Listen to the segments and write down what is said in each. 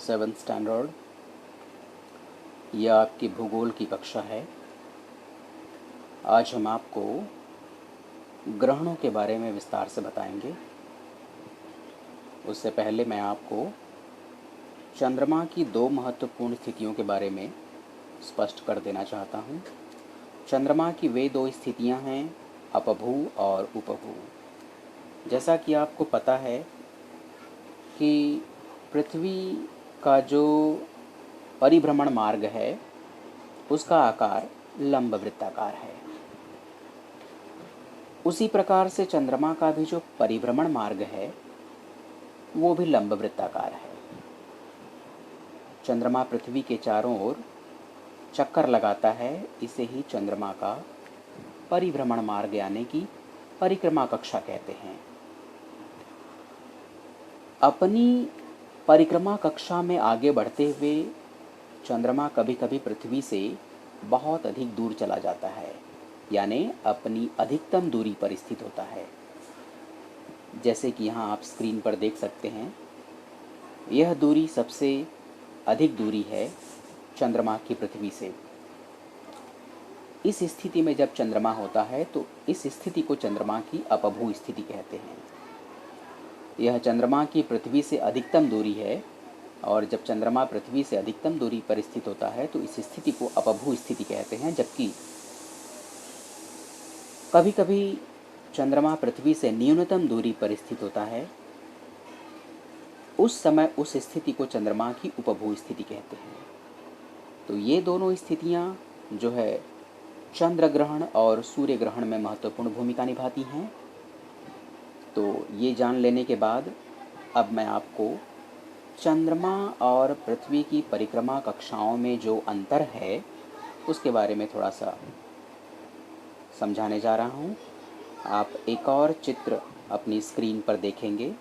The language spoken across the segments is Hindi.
7th standard. यह आपकी भूगोल की कक्षा है। आज हम आपको ग्रहणों के बारे में विस्तार से बताएंगे। उससे पहले मैं आपको चंद्रमा की दो महत्वपूर्ण स्थितियों के बारे में स्पष्ट कर देना चाहता हूँ। चंद्रमा की वे दो स्थितियाँ हैं, अपभू और उपभू। जैसा कि आपको पता है कि पृथ्वी का जो परिभ्रमण मार्ग है उसका आकार लंब वृत्ताकार है। उसी प्रकार से चंद्रमा का भी जो परिभ्रमण मार्ग है वो भी लंब वृत्ताकार है। चंद्रमा पृथ्वी के चारों ओर चक्कर लगाता है, इसे ही चंद्रमा का परिभ्रमण मार्ग यानी कि परिक्रमा कक्षा कहते हैं। अपनी परिक्रमा कक्षा में आगे बढ़ते हुए चंद्रमा कभी कभी पृथ्वी से बहुत अधिक दूर चला जाता है, यानी अपनी अधिकतम दूरी पर स्थित होता है। जैसे कि यहाँ आप स्क्रीन पर देख सकते हैं, यह दूरी सबसे अधिक दूरी है चंद्रमा की पृथ्वी से। इस स्थिति में जब चंद्रमा होता है तो इस स्थिति को चंद्रमा की अपभू स्थिति कहते हैं। यह चंद्रमा की पृथ्वी से अधिकतम दूरी है, और जब चंद्रमा पृथ्वी से अधिकतम दूरी पर स्थित होता है तो इस स्थिति को अपभू स्थिति कहते हैं। जबकि कभी कभी चंद्रमा पृथ्वी से न्यूनतम दूरी पर स्थित होता है, उस समय उस स्थिति को चंद्रमा की उपभू स्थिति कहते हैं। तो ये दोनों स्थितियाँ जो है चंद्र ग्रहण और सूर्य ग्रहण में महत्वपूर्ण भूमिका निभाती हैं। तो ये जान लेने के बाद अब मैं आपको चंद्रमा और पृथ्वी की परिक्रमा कक्षाओं में जो अंतर है उसके बारे में थोड़ा सा समझाने जा रहा हूँ। आप एक और चित्र अपनी स्क्रीन पर देखेंगे।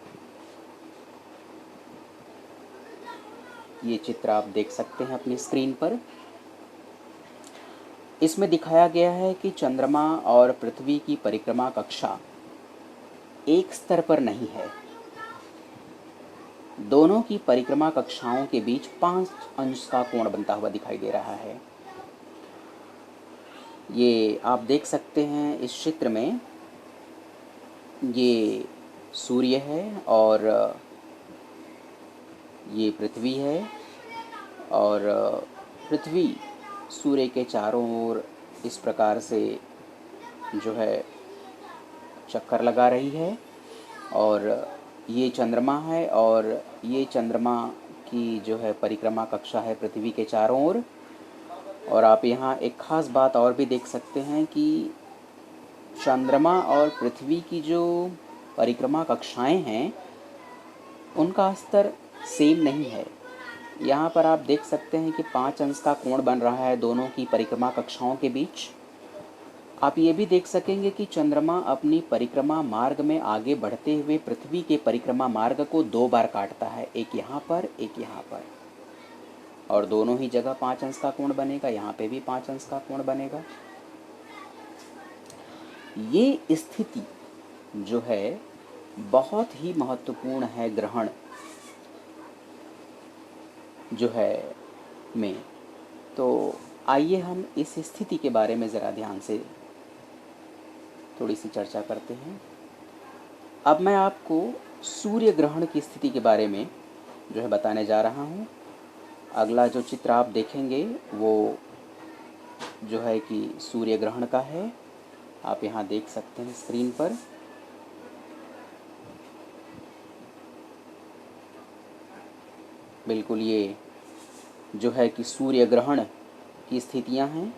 ये चित्र आप देख सकते हैं अपनी स्क्रीन पर। इसमें दिखाया गया है कि चंद्रमा और पृथ्वी की परिक्रमा कक्षा एक स्तर पर नहीं है। दोनों की परिक्रमा कक्षाओं के बीच 5 अंश का कोण बनता हुआ दिखाई दे रहा है। ये आप देख सकते हैं इस चित्र में, ये सूर्य है और ये पृथ्वी है, और पृथ्वी सूर्य के चारों ओर इस प्रकार से जो है चक्कर लगा रही है, और ये चंद्रमा है और ये चंद्रमा की जो है परिक्रमा कक्षा है पृथ्वी के चारों ओर। और आप यहाँ एक ख़ास बात और भी देख सकते हैं कि चंद्रमा और पृथ्वी की जो परिक्रमा कक्षाएं हैं उनका स्तर सेम नहीं है। यहाँ पर आप देख सकते हैं कि 5 अंश का कोण बन रहा है दोनों की परिक्रमा कक्षाओं के बीच। आप ये भी देख सकेंगे कि चंद्रमा अपनी परिक्रमा मार्ग में आगे बढ़ते हुए पृथ्वी के परिक्रमा मार्ग को 2 बार काटता है, एक यहाँ पर एक यहाँ पर, और दोनों ही जगह 5 अंश का कोण बनेगा। यहाँ पे भी 5 अंश का कोण बनेगा। ये स्थिति जो है बहुत ही महत्वपूर्ण है ग्रहण जो है में। तो आइए हम इस स्थिति के बारे में ज़रा ध्यान से थोड़ी सी चर्चा करते हैं। अब मैं आपको सूर्य ग्रहण की स्थिति के बारे में जो है बताने जा रहा हूँ। अगला जो चित्र आप देखेंगे वो जो है कि सूर्य ग्रहण का है। आप यहाँ देख सकते हैं स्क्रीन पर। बिल्कुल ये जो है कि सूर्य ग्रहण की स्थितियाँ हैं।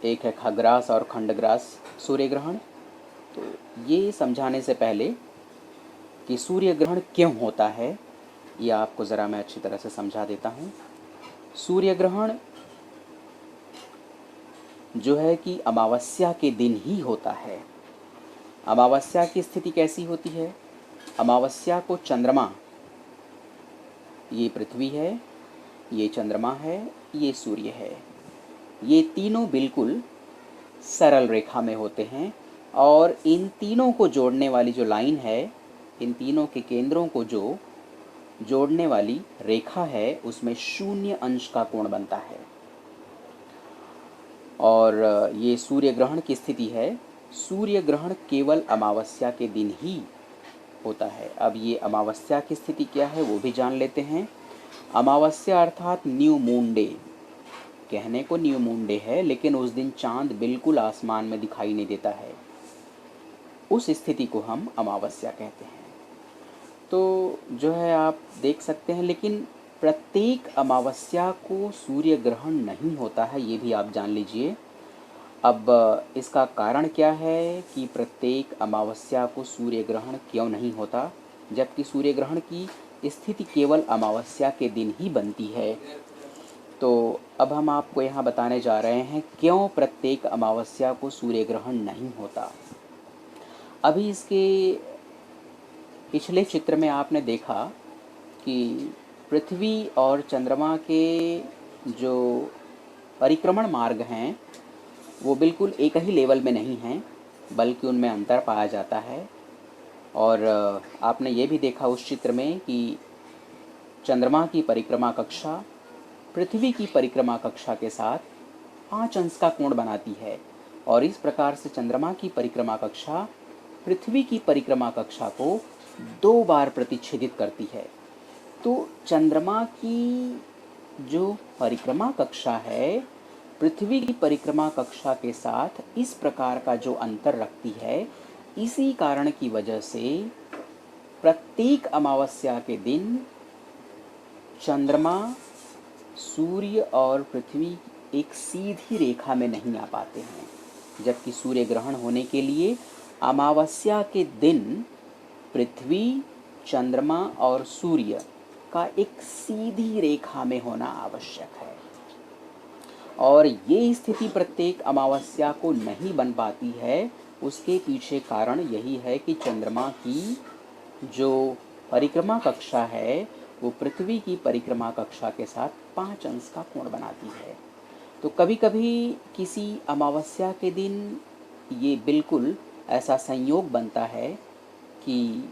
एक है खग्रास और खंडग्रास सूर्य ग्रहण। तो ये समझाने से पहले कि सूर्य ग्रहण क्यों होता है ये आपको ज़रा मैं अच्छी तरह से समझा देता हूँ। सूर्य ग्रहण जो है कि अमावस्या के दिन ही होता है। अमावस्या की स्थिति कैसी होती है? अमावस्या को चंद्रमा, ये पृथ्वी है, ये चंद्रमा है, ये सूर्य है, ये तीनों बिल्कुल सरल रेखा में होते हैं, और इन तीनों को जोड़ने वाली जो लाइन है, इन तीनों के केंद्रों को जो जोड़ने वाली रेखा है उसमें 0 अंश का कोण बनता है। और ये सूर्य ग्रहण की स्थिति है। सूर्य ग्रहण केवल अमावस्या के दिन ही होता है। अब ये अमावस्या की स्थिति क्या है वो भी जान लेते हैं। अमावस्या अर्थात न्यू मून डे, कहने को न्यू मून डे है लेकिन उस दिन चांद बिल्कुल आसमान में दिखाई नहीं देता है, उस स्थिति को हम अमावस्या कहते हैं। तो जो है आप देख सकते हैं, लेकिन प्रत्येक अमावस्या को सूर्य ग्रहण नहीं होता है, ये भी आप जान लीजिए। अब इसका कारण क्या है कि प्रत्येक अमावस्या को सूर्य ग्रहण क्यों नहीं होता, जबकि सूर्य ग्रहण की स्थिति केवल अमावस्या के दिन ही बनती है। तो अब हम आपको यहाँ बताने जा रहे हैं क्यों प्रत्येक अमावस्या को सूर्य ग्रहण नहीं होता। अभी इसके पिछले चित्र में आपने देखा कि पृथ्वी और चंद्रमा के जो परिक्रमण मार्ग हैं वो बिल्कुल एक ही लेवल में नहीं हैं, बल्कि उनमें अंतर पाया जाता है। और आपने ये भी देखा उस चित्र में कि चंद्रमा की परिक्रमा कक्षा पृथ्वी की परिक्रमा कक्षा के साथ 5 अंश का कोण बनाती है, और इस प्रकार से चंद्रमा की परिक्रमा कक्षा पृथ्वी की परिक्रमा कक्षा को 2 बार प्रतिच्छेदित करती है। तो चंद्रमा की जो परिक्रमा कक्षा है पृथ्वी की परिक्रमा कक्षा के साथ इस प्रकार का जो अंतर रखती है, इसी कारण की वजह से प्रत्येक अमावस्या के दिन चंद्रमा, सूर्य और पृथ्वी एक सीधी रेखा में नहीं आ पाते हैं, जबकि सूर्य ग्रहण होने के लिए अमावस्या के दिन पृथ्वी, चंद्रमा और सूर्य का एक सीधी रेखा में होना आवश्यक है। और ये स्थिति प्रत्येक अमावस्या को नहीं बन पाती है, उसके पीछे कारण यही है कि चंद्रमा की जो परिक्रमा कक्षा है वो पृथ्वी की परिक्रमा कक्षा के साथ 5 अंश का कोण बनाती है। तो कभी कभी किसी अमावस्या के दिन ये बिल्कुल ऐसा संयोग बनता है कि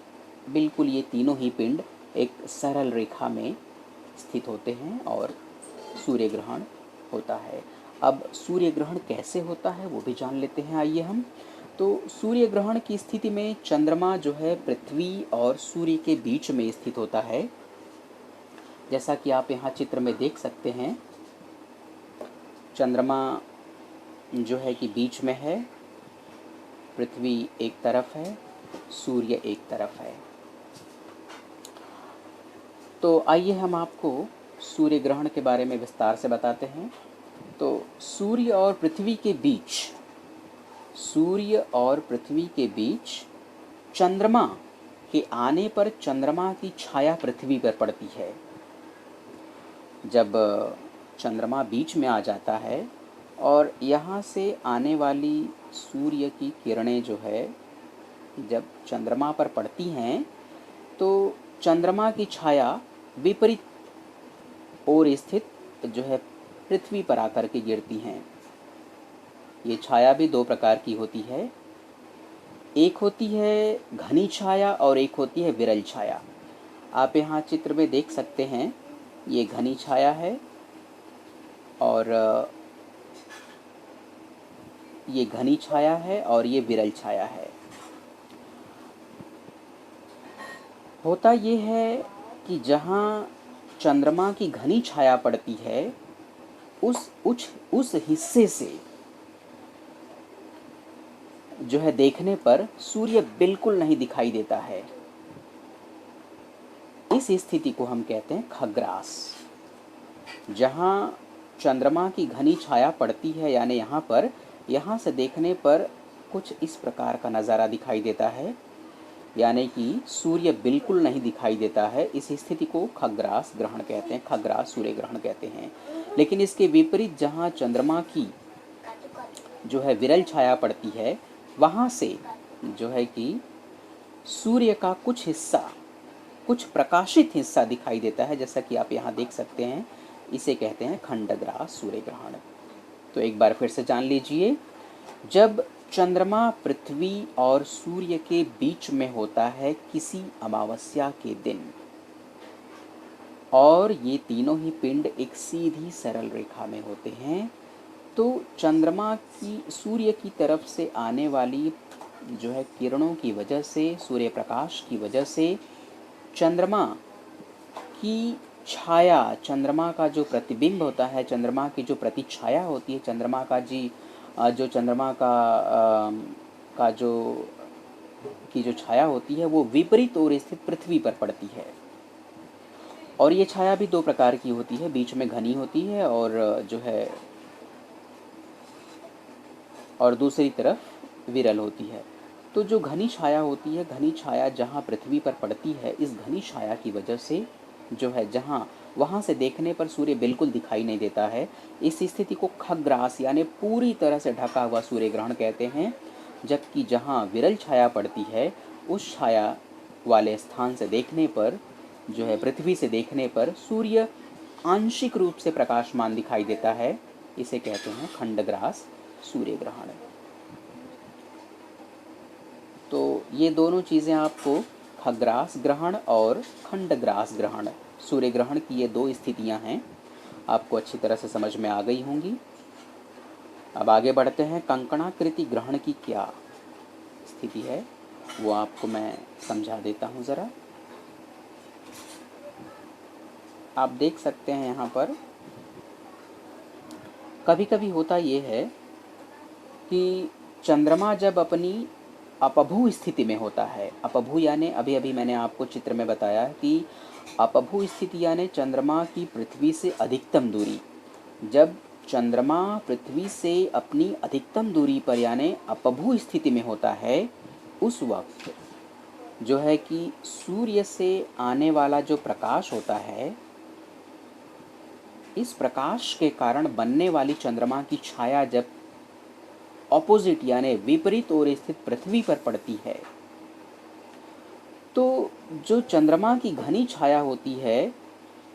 बिल्कुल ये तीनों ही पिंड एक सरल रेखा में स्थित होते हैं और सूर्य ग्रहण होता है। अब सूर्य ग्रहण कैसे होता है वो भी जान लेते हैं, आइए हम। तो सूर्य ग्रहण की स्थिति में चंद्रमा जो है पृथ्वी और सूर्य के बीच में स्थित होता है, जैसा कि आप यहाँ चित्र में देख सकते हैं। चंद्रमा जो है कि बीच में है, पृथ्वी एक तरफ है, सूर्य एक तरफ है। तो आइए हम आपको सूर्य ग्रहण के बारे में विस्तार से बताते हैं। तो सूर्य और पृथ्वी के बीच चंद्रमा के आने पर चंद्रमा की छाया पृथ्वी पर पड़ती है। जब चंद्रमा बीच में आ जाता है और यहाँ से आने वाली सूर्य की किरणें जो है जब चंद्रमा पर पड़ती हैं तो चंद्रमा की छाया विपरीत ओर स्थित जो है पृथ्वी पर आकर के गिरती हैं। ये छाया भी 2 प्रकार की होती है, एक होती है घनी छाया और एक होती है विरल छाया। आप यहाँ चित्र में देख सकते हैं, ये घनी छाया है और ये घनी छाया है और ये विरल छाया है। होता ये है कि जहाँ चंद्रमा की घनी छाया पड़ती है उस हिस्से से जो है देखने पर सूर्य बिल्कुल नहीं दिखाई देता है। इस स्थिति को हम कहते हैं खग्रास। जहाँ चंद्रमा की घनी छाया पड़ती है यानी यहाँ से देखने पर कुछ इस प्रकार का नज़ारा दिखाई देता है, यानी कि सूर्य बिल्कुल नहीं दिखाई देता है। इस स्थिति को खग्रास ग्रहण कहते हैं, खग्रास सूर्य ग्रहण कहते हैं। लेकिन इसके विपरीत जहाँ चंद्रमा की जो है विरल छाया पड़ती है, वहाँ से जो है कि सूर्य का कुछ हिस्सा, कुछ प्रकाशित हिस्सा दिखाई देता है, जैसा कि आप यहाँ देख सकते हैं। इसे कहते हैं खंडग्रास सूर्य ग्रहण। तो एक बार फिर से जान लीजिए, जब चंद्रमा पृथ्वी और सूर्य के बीच में होता है किसी अमावस्या के दिन, और ये तीनों ही पिंड एक सीधी सरल रेखा में होते हैं। तो चंद्रमा की सूर्य की तरफ से आने वाली जो है किरणों की वजह से, सूर्य प्रकाश की वजह से चंद्रमा की छाया, चंद्रमा का जो प्रतिबिंब होता है, चंद्रमा की जो प्रतिछाया होती है, चंद्रमा का जो चंद्रमा का जो छाया होती है वो विपरीत ओर स्थित पृथ्वी पर पड़ती है। और ये छाया भी दो प्रकार की होती है, बीच में घनी होती है और दूसरी तरफ विरल होती है। तो जो घनी छाया होती है, घनी छाया जहाँ पृथ्वी पर पड़ती है, इस घनी छाया की वजह से जहाँ वहाँ से देखने पर सूर्य बिल्कुल दिखाई नहीं देता है। इस स्थिति को खग्रास यानी पूरी तरह से ढका हुआ सूर्य ग्रहण कहते हैं। जबकि जहाँ विरल छाया पड़ती है, उस छाया वाले स्थान से देखने पर पृथ्वी से देखने पर सूर्य आंशिक रूप से प्रकाशमान दिखाई देता है। इसे कहते हैं खंडग्रास सूर्य ग्रहण। तो ये दोनों चीज़ें आपको खग्रास ग्रहण और खंडग्रास ग्रहण, सूर्य ग्रहण की ये दो स्थितियां हैं, आपको अच्छी तरह से समझ में आ गई होंगी। अब आगे बढ़ते हैं। कंकणाकृति ग्रहण की क्या स्थिति है वो आपको मैं समझा देता हूँ ज़रा। आप देख सकते हैं यहाँ पर कभी कभी होता ये है कि चंद्रमा जब अपनी अपभू स्थिति में होता है, अपभू यानी अभी अभी मैंने आपको चित्र में बताया कि अपभू स्थिति यानी चंद्रमा की पृथ्वी से अधिकतम दूरी। जब चंद्रमा पृथ्वी से अपनी अधिकतम दूरी पर यानी अपभू स्थिति में होता है, उस वक्त कि सूर्य से आने वाला जो प्रकाश होता है, इस प्रकाश के कारण बनने वाली चंद्रमा की छाया जब ऑपोजिट यानी विपरीत ओर स्थित पृथ्वी पर पड़ती है, तो जो चंद्रमा की घनी छाया होती है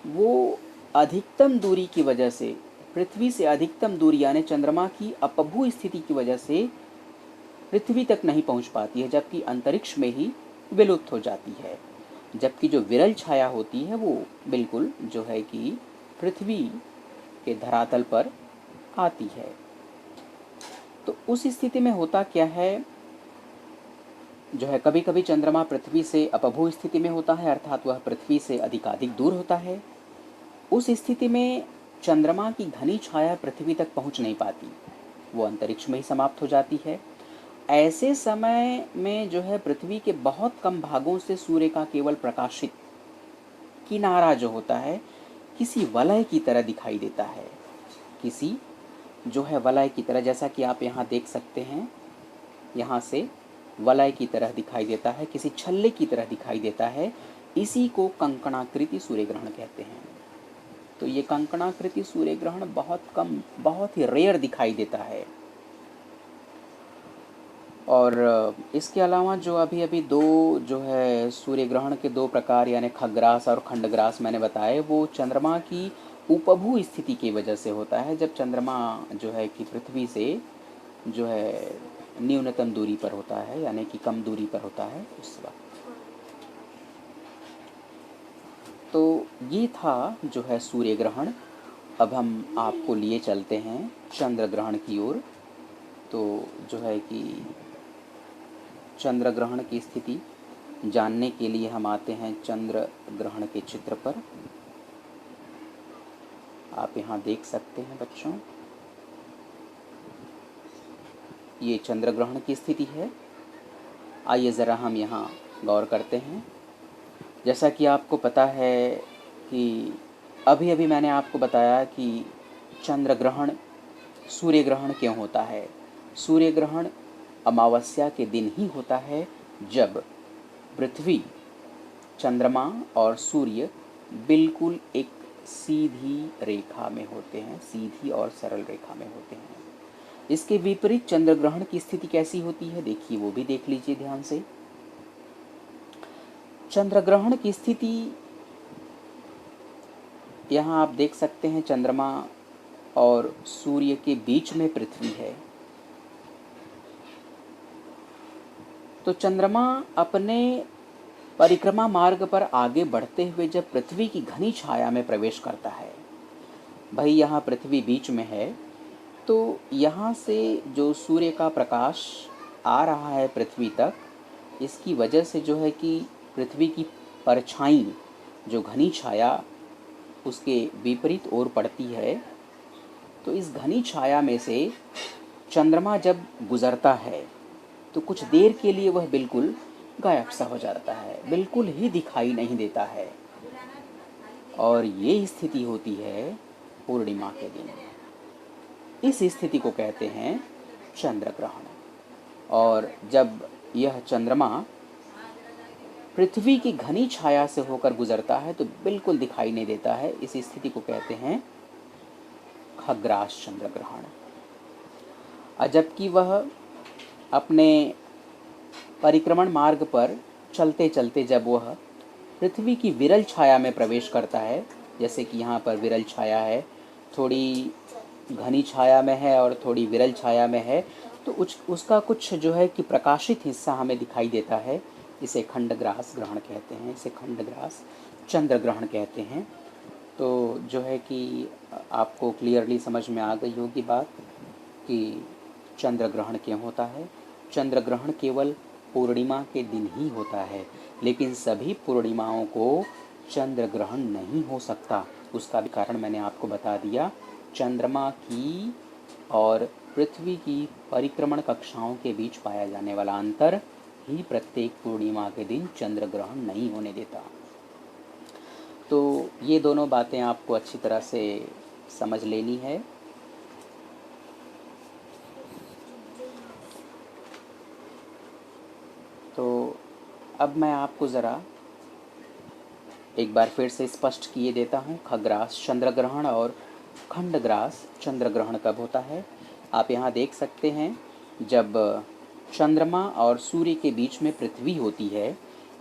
वो अधिकतम दूरी की वजह से, पृथ्वी से अधिकतम दूरी यानी चंद्रमा की अपभू स्थिति की वजह से पृथ्वी तक नहीं पहुंच पाती है, जबकि अंतरिक्ष में ही विलुप्त हो जाती है। जबकि जो विरल छाया होती है वो बिल्कुल कि पृथ्वी के धरातल पर आती है। तो उस स्थिति में होता क्या है, कभी कभी चंद्रमा पृथ्वी से अपभू स्थिति में होता है, अर्थात वह पृथ्वी से अधिकाधिक दूर होता है। उस स्थिति में चंद्रमा की घनी छाया पृथ्वी तक पहुंच नहीं पाती, वो अंतरिक्ष में ही समाप्त हो जाती है। ऐसे समय में पृथ्वी के बहुत कम भागों से सूर्य का केवल प्रकाशित किनारा होता है किसी वलय की तरह दिखाई देता है, किसी वलय की तरह, जैसा कि आप यहाँ देख सकते हैं, यहाँ से वलय की तरह दिखाई देता है, किसी छल्ले की तरह दिखाई देता है। इसी को कंकणाकृति सूर्य ग्रहण कहते हैं। तो ये कंकणाकृति सूर्य ग्रहण बहुत कम, बहुत ही रेयर दिखाई देता है। और इसके अलावा अभी अभी दो सूर्य ग्रहण के दो प्रकार यानी खग्रास और खंडग्रास मैंने बताए, वो चंद्रमा की उपभू स्थिति की वजह से होता है, जब चंद्रमा कि पृथ्वी से न्यूनतम दूरी पर होता है यानी कि कम दूरी पर होता है उस वक्त। तो ये था सूर्य ग्रहण। अब हम आपको लिए चलते हैं चंद्र ग्रहण की ओर। तो कि चंद्र ग्रहण की स्थिति जानने के लिए हम आते हैं चंद्र ग्रहण के चित्र पर। आप यहाँ देख सकते हैं बच्चों, ये चंद्र ग्रहण की स्थिति है। आइए ज़रा हम यहाँ गौर करते हैं। जैसा कि आपको पता है कि अभी अभी मैंने आपको बताया कि चंद्र ग्रहण सूर्य ग्रहण क्यों होता है। सूर्य ग्रहण अमावस्या के दिन ही होता है, जब पृथ्वी, चंद्रमा और सूर्य बिल्कुल एक सीधी रेखा में होते हैं, सीधी और सरल रेखा में होते हैं। इसके विपरीत चंद्र ग्रहण की स्थिति कैसी होती है, देखिए वो भी देख लीजिए ध्यान से। चंद्र ग्रहण की स्थिति यहाँ आप देख सकते हैं, चंद्रमा और सूर्य के बीच में पृथ्वी है। तो चंद्रमा अपने परिक्रमा मार्ग पर आगे बढ़ते हुए जब पृथ्वी की घनी छाया में प्रवेश करता है, भाई यहाँ पृथ्वी बीच में है, तो यहाँ से जो सूर्य का प्रकाश आ रहा है पृथ्वी तक, इसकी वजह से जो है कि पृथ्वी की परछाई, जो घनी छाया उसके विपरीत ओर पड़ती है, तो इस घनी छाया में से चंद्रमा जब गुजरता है तो कुछ देर के लिए वह बिल्कुल गायब सा हो जाता है, बिल्कुल ही दिखाई नहीं देता है। और ये स्थिति होती है पूर्णिमा के दिन। इस स्थिति को कहते हैं चंद्र ग्रहण। और जब यह चंद्रमा पृथ्वी की घनी छाया से होकर गुजरता है तो बिल्कुल दिखाई नहीं देता है। इस स्थिति को कहते हैं खग्रास चंद्र ग्रहण। जबकि वह अपने परिक्रमण मार्ग पर चलते चलते जब वह पृथ्वी की विरल छाया में प्रवेश करता है, जैसे कि यहाँ पर विरल छाया है, थोड़ी घनी छाया में है और थोड़ी विरल छाया में है, तो उसका कुछ जो है कि प्रकाशित हिस्सा हमें दिखाई देता है। इसे खंडग्रास ग्रहण कहते हैं, इसे खंडग्रास चंद्र ग्रहण कहते हैं। तो जो है कि आपको क्लियरली समझ में आ गई होगी बात कि चंद्र ग्रहण क्यों होता है। चंद्र ग्रहण केवल पूर्णिमा के दिन ही होता है, लेकिन सभी पूर्णिमाओं को चंद्र ग्रहण नहीं हो सकता। उसका भी कारण मैंने आपको बता दिया। चंद्रमा की और पृथ्वी की परिक्रमण कक्षाओं के बीच पाया जाने वाला अंतर ही प्रत्येक पूर्णिमा के दिन चंद्र ग्रहण नहीं होने देता। तो ये दोनों बातें आपको अच्छी तरह से समझ लेनी है। तो अब मैं आपको ज़रा एक बार फिर से स्पष्ट किए देता हूँ, खग्रास चंद्र ग्रहण और खंडग्रास चंद्र ग्रहण कब होता है। आप यहाँ देख सकते हैं, जब चंद्रमा और सूर्य के बीच में पृथ्वी होती है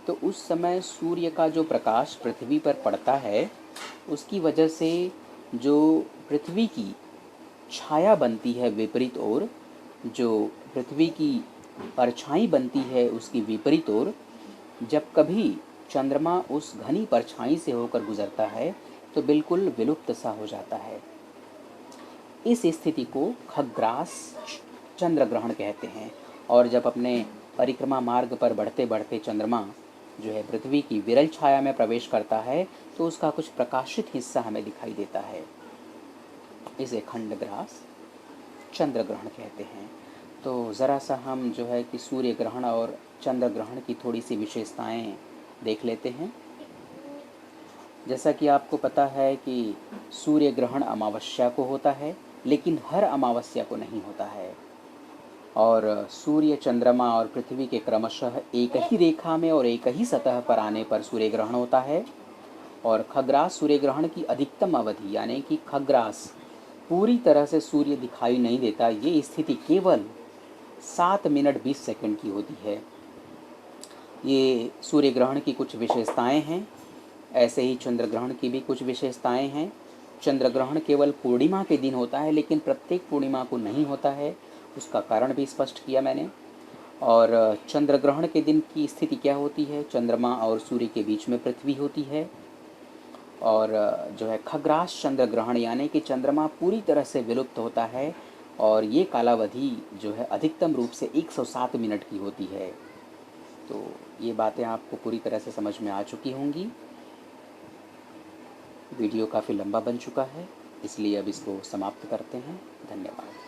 तो उस समय सूर्य का जो प्रकाश पृथ्वी पर पड़ता है, उसकी वजह से जो पृथ्वी की छाया बनती है विपरीत ओर, जो पृथ्वी की परछाई बनती है उसकी विपरीत ओर, जब कभी चंद्रमा उस घनी परछाई से होकर गुजरता है तो बिल्कुल विलुप्त सा हो जाता है। इस स्थिति को खग्रास चंद्र ग्रहण कहते हैं। और जब अपने परिक्रमा मार्ग पर बढ़ते बढ़ते चंद्रमा जो है पृथ्वी की विरल छाया में प्रवेश करता है तो उसका कुछ प्रकाशित हिस्सा हमें दिखाई देता है। इसे खंडग्रास चंद्र ग्रहण कहते हैं। तो ज़रा सा हम जो है कि सूर्य ग्रहण और चंद्र ग्रहण की थोड़ी सी विशेषताएं देख लेते हैं। जैसा कि आपको पता है कि सूर्य ग्रहण अमावस्या को होता है, लेकिन हर अमावस्या को नहीं होता है। और सूर्य, चंद्रमा और पृथ्वी के क्रमशः एक ही रेखा में और एक ही सतह पर आने पर सूर्य ग्रहण होता है। और खग्रास सूर्य ग्रहण की अधिकतम अवधि, यानी कि खग्रास पूरी तरह से सूर्य दिखाई नहीं देता, ये स्थिति केवल 7 मिनट 20 सेकंड की होती है। ये सूर्य ग्रहण की कुछ विशेषताएं हैं। ऐसे ही चंद्र ग्रहण की भी कुछ विशेषताएं हैं। चंद्र ग्रहण केवल पूर्णिमा के दिन होता है, लेकिन प्रत्येक पूर्णिमा को नहीं होता है। उसका कारण भी स्पष्ट किया मैंने। और चंद्र ग्रहण के दिन की स्थिति क्या होती है, चंद्रमा और सूर्य के बीच में पृथ्वी होती है। और जो है खग्रास चंद्र ग्रहण, यानी कि चंद्रमा पूरी तरह से विलुप्त होता है और ये कालावधि जो है अधिकतम रूप से 107 मिनट की होती है। तो ये बातें आपको पूरी तरह से समझ में आ चुकी होंगी। वीडियो काफ़ी लंबा बन चुका है, इसलिए अब इसको समाप्त करते हैं। धन्यवाद।